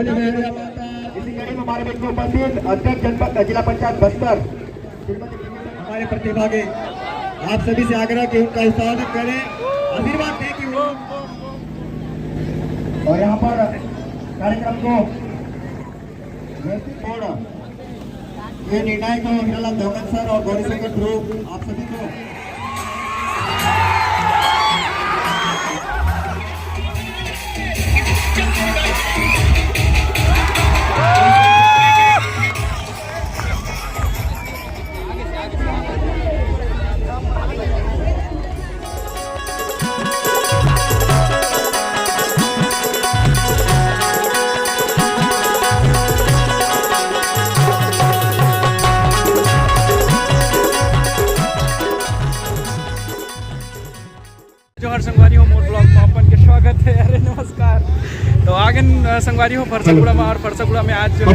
इसी कड़ी में हमारे बीच में उपस्थित अध्यक्ष जनपद जिला पंचायत बस्तर हमारे प्रतिभागी आप सभी से आग्रह कि उनका स्वागत करें, आशीर्वाद दें कि वो और यहाँ पर कार्यक्रम को व्यवस्थित ये निर्णय को हिरालाल धोगन सर और गौरी शंकर ध्रुव आप सभी को जोहार संगवारी हो मोर ब्लॉग में अपन के स्वागत है। अरे नमस्कार। तो आगन संगवारी हो फरसगुड़ा में और फरसगुड़ा में आज जो है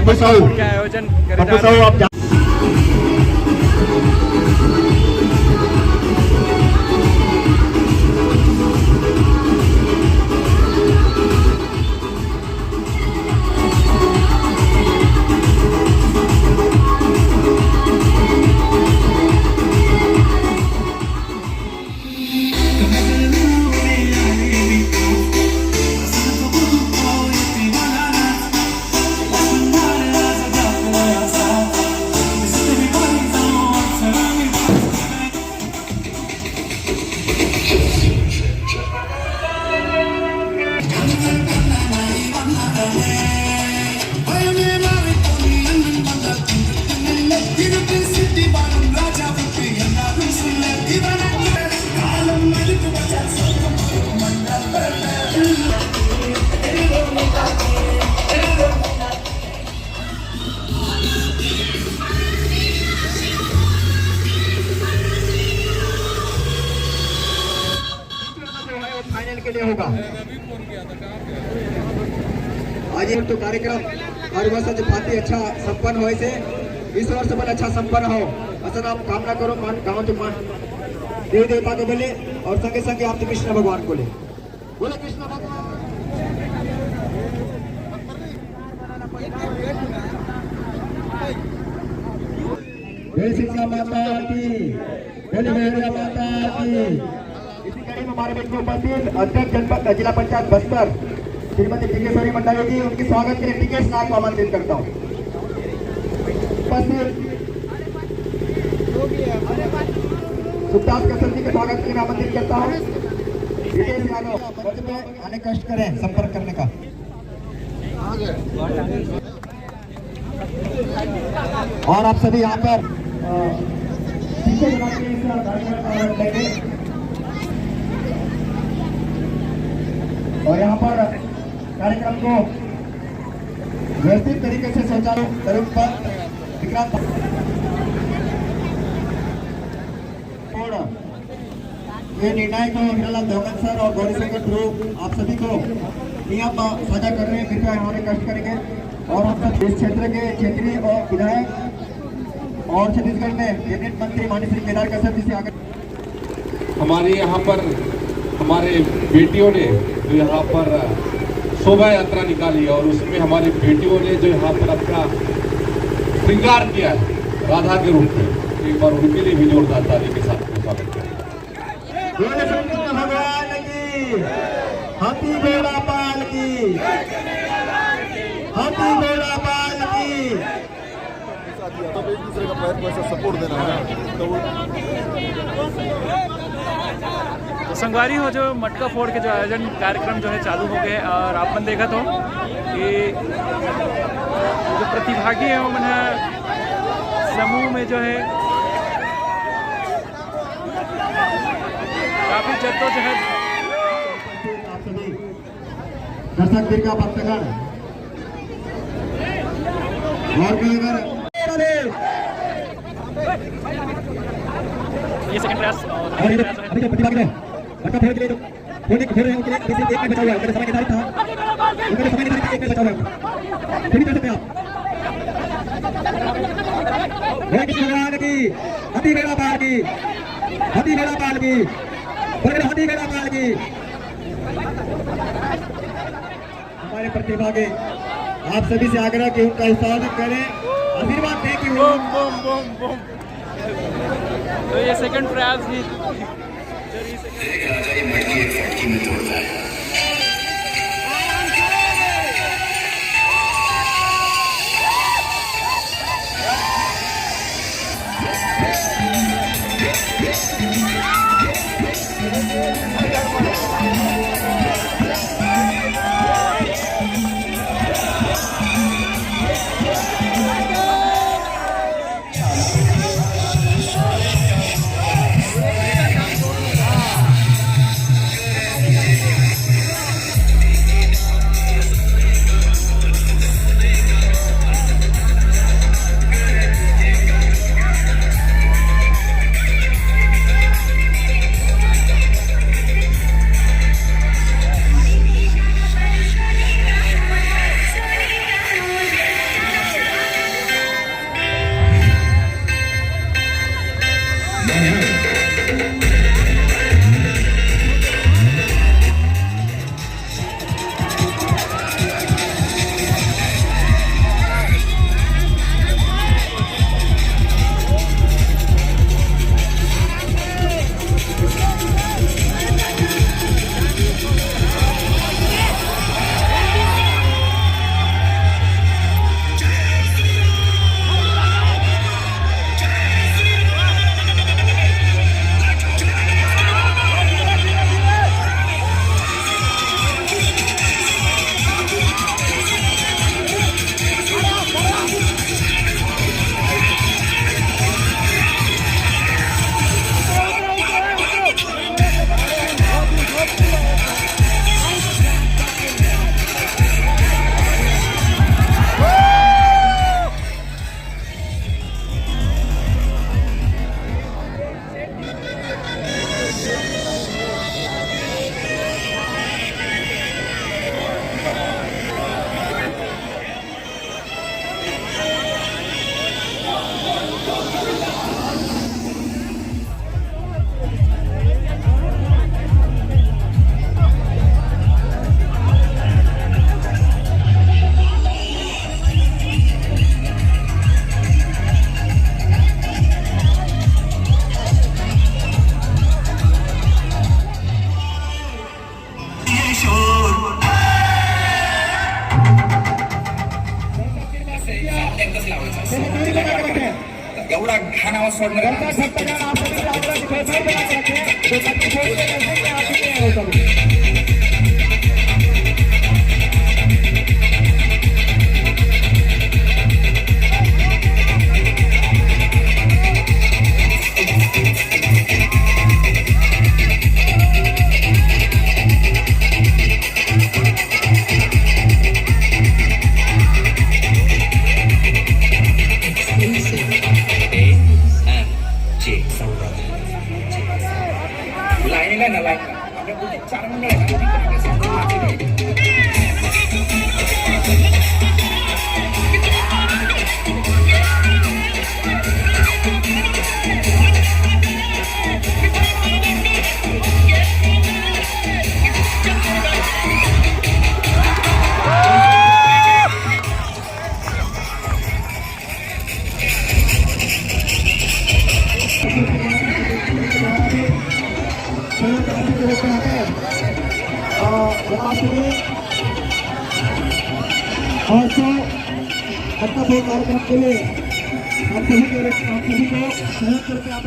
के आयोजन करे जा रहे हैं। के लिए होगा आज तो कार्यक्रम हर वर्ष भांति अच्छा संपन्न हो से इस वर्ष बल अच्छा संपन्न हो असल आप कामना करो मान गाँव तो मान देवी देवता को बोले और संगे संगे आप तो कृष्ण भगवान को बोले कृष्ण भगवान शिक्षा माता की माता की। इसी कड़ी में हमारे बीच में उपस्थित अध्यक्ष जनपद जिला पंचायत बस्तर श्रीमती टिकेश्वरी मंडावी जी उनके स्वागत के लिए टिकेश नाग को आमंत्रित करता हूँ। उपस्थित सुखदास कसर जी के स्वागत के लिए आमंत्रित करता हूँ। टिकेश यादव मंच पे आने कष्ट करें संपर्क करने का। और आप सभी यहाँ पर और यहाँ पर कार्यक्रम को व्यवस्थित तरीके से संचालन तरुण पर विक्रांत ये निर्णय को हिरालाल धोगन सर और गौरी शंकर ध्रुव आप सभी को नियम साझा कर रहे हैं। कृपया हमारे कष्ट करेंगे और हम सब इस क्षेत्र के क्षेत्रीय और विधायक और छत्तीसगढ़ में कैबिनेट मंत्री माननीय श्री केदार कसर जी से आगे हमारे यहाँ पर हमारे बेटियों ने जो यहाँ पर शोभा यात्रा निकाली और उसमें हमारी बेटियों ने जो यहाँ पर अपना श्रृंगार किया है राधा के रूप में, एक बार उनके लिए भी जोरदार ताली के साथ स्वागत करें। भगवान की हाथी घोड़ा पाल की हाथी घोड़ा पाल की। तब एक दूसरे का पैर को ऐसा सपोर्ट देना है तो संगवारी हो जो मटका फोड़ के जो आयोजन कार्यक्रम जो है चालू हो गए और आपने देखा तो कि जो प्रतिभागी है उन्हें समूह में जो है काफी जद्दोजहद दर्शक दीर्घा भक्तगण और ये सेकंड प्रयास अभी जो प्रतिभागी है मटका फोड़ के लिए फोड़ने खेल रहे हैं उनके लिए एक मिनट बचा हुआ है। समय निर्धारित था उनके समय निर्धारित एक मिनट बचा हुआ है। फिर भी कर सकते हैं आप। भगवान की हाथी घोड़ा पाल की हाथी घोड़ा पाल की हाथी घोड़ा पाल की। हमारे प्रतिभागी आप सभी से आग्रह कि उनका स्वागत करें, आशीर्वाद दें कि वो बूम बूम बूम बूम। तो ये सेकंड प्रयास ही एवढा घाण आवाज lainnya lain ada punya cara कार्यक्रम के लिए आप सभी को सहयोग करके आप